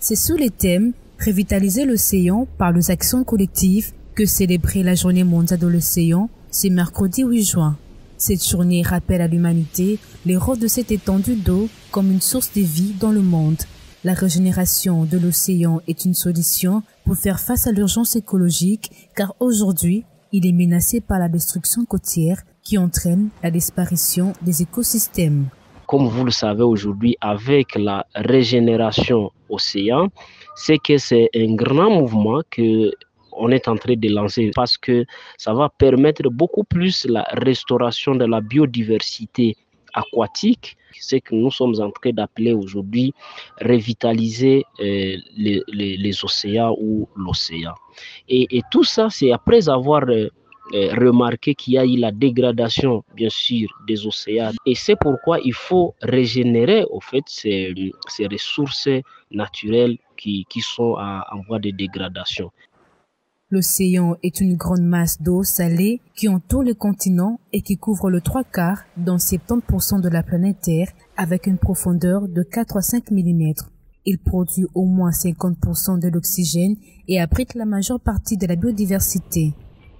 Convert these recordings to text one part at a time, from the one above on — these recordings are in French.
C'est sous les thèmes « Revitaliser l'océan par les actions collectives » que célébrer la Journée mondiale de l'océan, c'est mercredi 8 juin. Cette journée rappelle à l'humanité les rôles de cette étendue d'eau comme une source de vie dans le monde. La régénération de l'océan est une solution pour faire face à l'urgence écologique car aujourd'hui, il est menacé par la destruction côtière qui entraîne la disparition des écosystèmes. Comme vous le savez aujourd'hui, avec la régénération océan, c'est que c'est un grand mouvement que on est en train de lancer parce que ça va permettre beaucoup plus la restauration de la biodiversité aquatique. C'est que nous sommes en train d'appeler aujourd'hui revitaliser les océans ou l'océan. Et tout ça, c'est après avoir remarqué qu'il y a eu la dégradation, bien sûr, des océans. Et c'est pourquoi il faut régénérer, au fait, ces ressources naturelles qui sont en voie de dégradation. L'océan est une grande masse d'eau salée qui entoure le continent et qui couvre le 3/4 dans 70% de la planète Terre avec une profondeur de 4 à 5 mm. Il produit au moins 50% de l'oxygène et abrite la majeure partie de la biodiversité.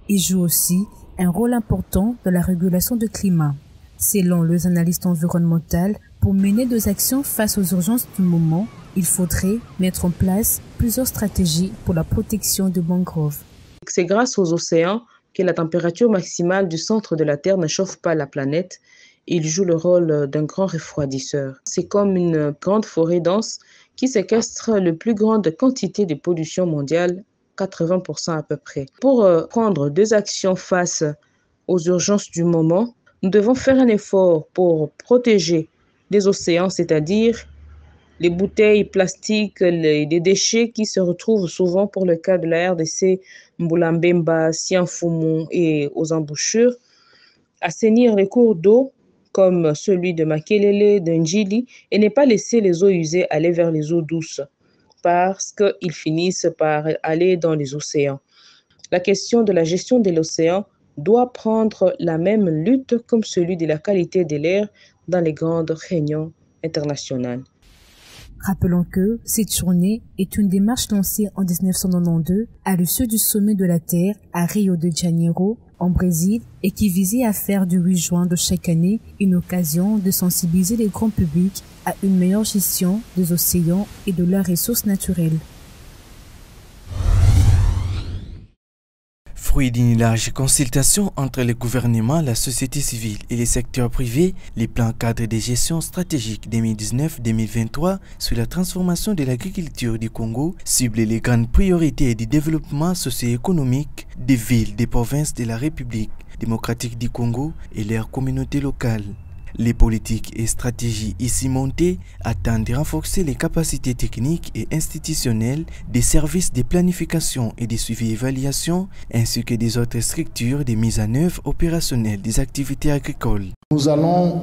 Il joue aussi un rôle important dans la régulation du climat. Selon les analystes environnementaux, pour mener des actions face aux urgences du moment, il faudrait mettre en place plusieurs stratégies pour la protection des mangroves. C'est grâce aux océans que la température maximale du centre de la Terre ne chauffe pas la planète. Il joue le rôle d'un grand refroidisseur. C'est comme une grande forêt dense qui séquestre la plus grande quantité de pollution mondiale, 80% à peu près. Pour prendre des actions face aux urgences du moment, nous devons faire un effort pour protéger les océans, c'est-à-dire les bouteilles plastiques, les déchets qui se retrouvent souvent pour le cas de la RDC, Mbulambemba, Sianfumu et aux embouchures, assainir les cours d'eau comme celui de Makelele, de Njili, et ne pas laisser les eaux usées aller vers les eaux douces parce qu'ils finissent par aller dans les océans. La question de la gestion de l'océan doit prendre la même lutte comme celui de la qualité de l'air dans les grandes réunions internationales. Rappelons que cette journée est une démarche lancée en 1992 à l'issue du sommet de la Terre à Rio de Janeiro, en Brésil, et qui visait à faire du 8 juin de chaque année une occasion de sensibiliser le grand public à une meilleure gestion des océans et de leurs ressources naturelles. Fruit d'une large consultation entre le gouvernement, la société civile et les secteurs privés, les plans cadres de gestion stratégique 2019-2023 sur la transformation de l'agriculture du Congo ciblent les grandes priorités du développement socio-économique des villes des provinces de la République démocratique du Congo et leurs communautés locales. Les politiques et stratégies ici montées attendent de renforcer les capacités techniques et institutionnelles des services de planification et de suivi-évaluation ainsi que des autres structures de mise en œuvre opérationnelle des activités agricoles. Nous allons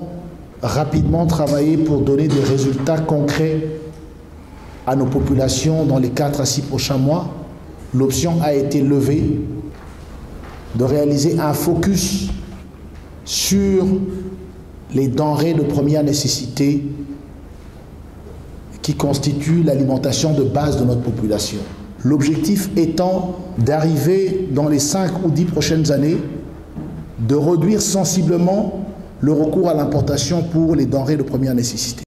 rapidement travailler pour donner des résultats concrets à nos populations dans les 4 à 6 prochains mois. L'option a été levée de réaliser un focus sur les denrées de première nécessité qui constituent l'alimentation de base de notre population. L'objectif étant d'arriver dans les 5 ou 10 prochaines années, de réduire sensiblement le recours à l'importation pour les denrées de première nécessité.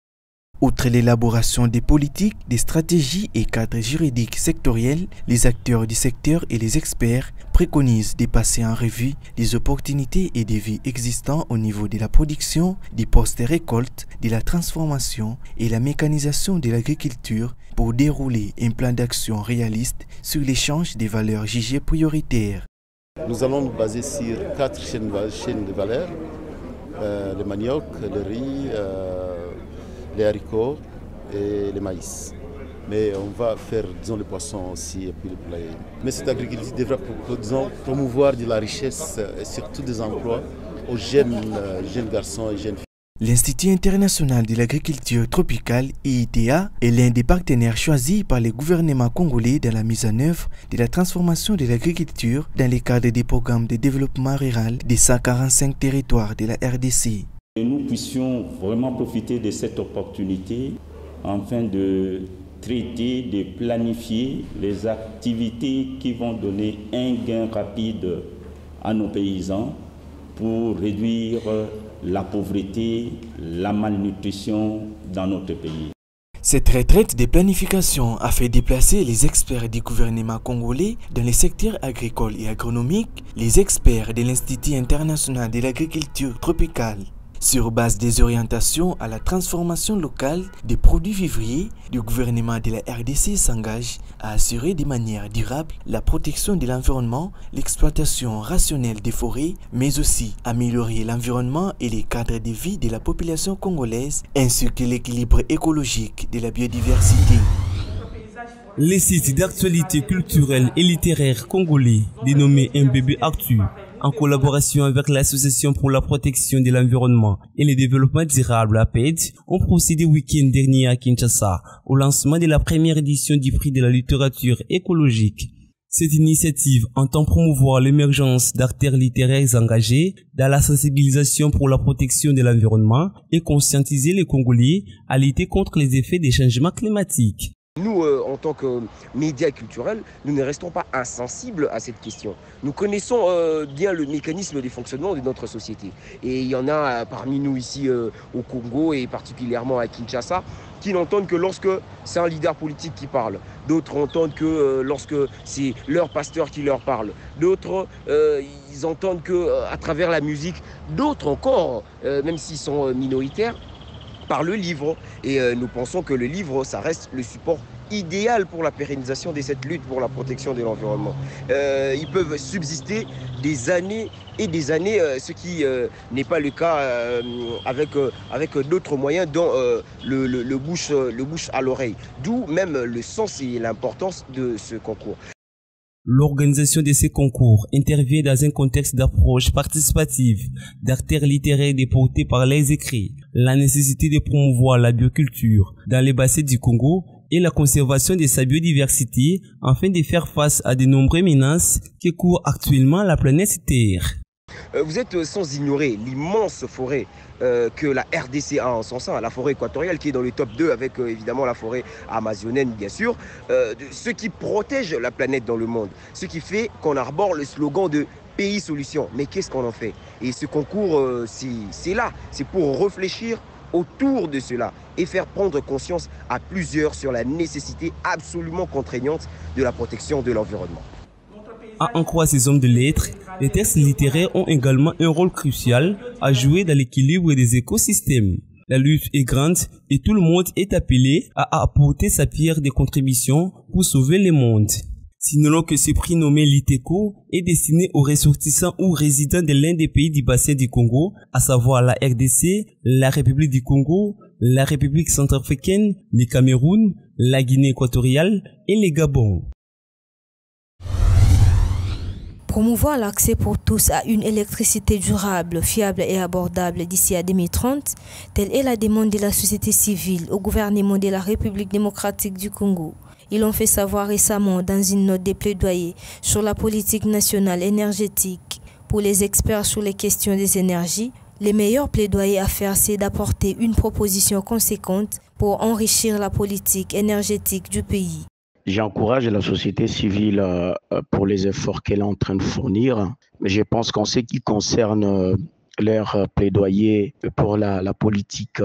Outre l'élaboration des politiques, des stratégies et cadres juridiques sectoriels, les acteurs du secteur et les experts préconisent de passer en revue les opportunités et défis existants au niveau de la production, des post-récolte, de la transformation et la mécanisation de l'agriculture pour dérouler un plan d'action réaliste sur l'échange des valeurs jugées prioritaires. Nous allons nous baser sur 4 chaînes de valeur, le manioc, le riz, les haricots et le maïs. Mais on va faire, disons, le poisson aussi et puis le poulailler. Mais cette agriculture devra, disons, promouvoir de la richesse et surtout des emplois aux jeunes garçons et jeunes filles. L'Institut international de l'agriculture tropicale, IITA, est l'un des partenaires choisis par le gouvernement congolais dans la mise en œuvre de la transformation de l'agriculture dans le cadre des programmes de développement rural des 145 territoires de la RDC. Et nous puissions vraiment profiter de cette opportunité afin de traiter, de planifier les activités qui vont donner un gain rapide à nos paysans pour réduire la pauvreté, la malnutrition dans notre pays. Cette retraite de planification a fait déplacer les experts du gouvernement congolais dans les secteurs agricoles et agronomiques, les experts de l'Institut international de l'agriculture tropicale. Sur base des orientations à la transformation locale des produits vivriers, le gouvernement de la RDC s'engage à assurer de manière durable la protection de l'environnement, l'exploitation rationnelle des forêts, mais aussi améliorer l'environnement et les cadres de vie de la population congolaise, ainsi que l'équilibre écologique de la biodiversité. Les sites d'actualité culturelle et littéraire congolais, dénommé MBB Actu, en collaboration avec l'Association pour la protection de l'environnement et le développement durable APED, ont procédé week-end dernier à Kinshasa au lancement de la première édition du prix de la littérature écologique. Cette initiative entend promouvoir l'émergence d'acteurs littéraires engagés dans la sensibilisation pour la protection de l'environnement et conscientiser les Congolais à lutter contre les effets des changements climatiques. Nous, en tant que médias culturels, nous ne restons pas insensibles à cette question. Nous connaissons bien le mécanisme de fonctionnement de notre société. Et il y en a parmi nous ici au Congo et particulièrement à Kinshasa qui n'entendent que lorsque c'est un leader politique qui parle. D'autres entendent que lorsque c'est leur pasteur qui leur parle. D'autres, ils entendent qu'à travers la musique. D'autres encore, même s'ils sont minoritaires, par le livre. Et nous pensons que le livre, ça reste le support idéal pour la pérennisation de cette lutte pour la protection de l'environnement. Ils peuvent subsister des années et des années, ce qui n'est pas le cas avec d'autres moyens, dont le bouche à l'oreille. D'où même le sens et l'importance de ce concours. L'organisation de ces concours intervient dans un contexte d'approche participative, d'acteurs littéraires déportés par les écrits, la nécessité de promouvoir la bioculture dans les bassins du Congo et la conservation de sa biodiversité afin de faire face à de nombreuses menaces qui courent actuellement la planète Terre. Vous êtes sans ignorer l'immense forêt que la RDC a en son sein, la forêt équatoriale qui est dans le top 2 avec évidemment la forêt amazonienne bien sûr, ce qui protège la planète dans le monde, ce qui fait qu'on arbore le slogan de pays solution. Mais qu'est-ce qu'on en fait? Et ce concours, c'est là, c'est pour réfléchir autour de cela et faire prendre conscience à plusieurs sur la nécessité absolument contraignante de la protection de l'environnement. À en croire ces hommes de lettres, les textes littéraires ont également un rôle crucial à jouer dans l'équilibre des écosystèmes. La lutte est grande et tout le monde est appelé à apporter sa pierre de contribution pour sauver le monde. Signalons que ce prix nommé Liteco est destiné aux ressortissants ou résidents de l'un des pays du bassin du Congo, à savoir la RDC, la République du Congo, la République centrafricaine, le Cameroun, la Guinée équatoriale et le Gabon. Promouvoir l'accès pour tous à une électricité durable, fiable et abordable d'ici à 2030, telle est la demande de la société civile au gouvernement de la République démocratique du Congo. Ils l'ont fait savoir récemment dans une note de plaidoyer sur la politique nationale énergétique. Pour les experts sur les questions des énergies, les meilleurs plaidoyers à faire, c'est d'apporter une proposition conséquente pour enrichir la politique énergétique du pays. J'encourage la société civile pour les efforts qu'elle est en train de fournir, mais je pense qu'en ce qui concerne leur plaidoyer pour la politique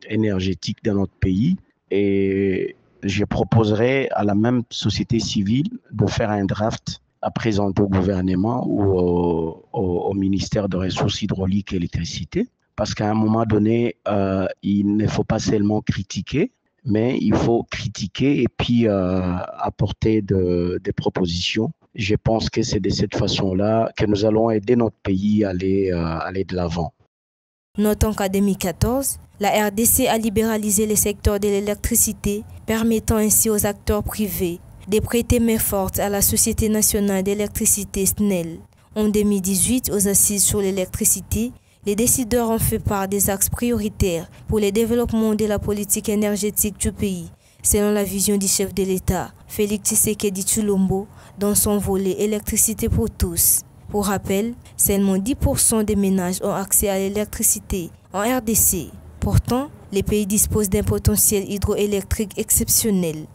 énergétique dans notre pays, et je proposerai à la même société civile de faire un draft à présenter au gouvernement ou au ministère des Ressources hydrauliques et électricité, parce qu'à un moment donné, il ne faut pas seulement critiquer, mais il faut critiquer et puis apporter des propositions. Je pense que c'est de cette façon-là que nous allons aider notre pays à aller de l'avant. Notons qu'en 2014, la RDC a libéralisé le secteur de l'électricité, permettant ainsi aux acteurs privés de prêter main forte à la Société nationale d'électricité SNEL. En 2018, aux assises sur l'électricité, les décideurs ont fait part des axes prioritaires pour le développement de la politique énergétique du pays, selon la vision du chef de l'État, Félix Tshisekedi Tshilombo, dans son volet électricité pour tous. Pour rappel, seulement 10% des ménages ont accès à l'électricité en RDC. Pourtant, les pays disposent d'un potentiel hydroélectrique exceptionnel.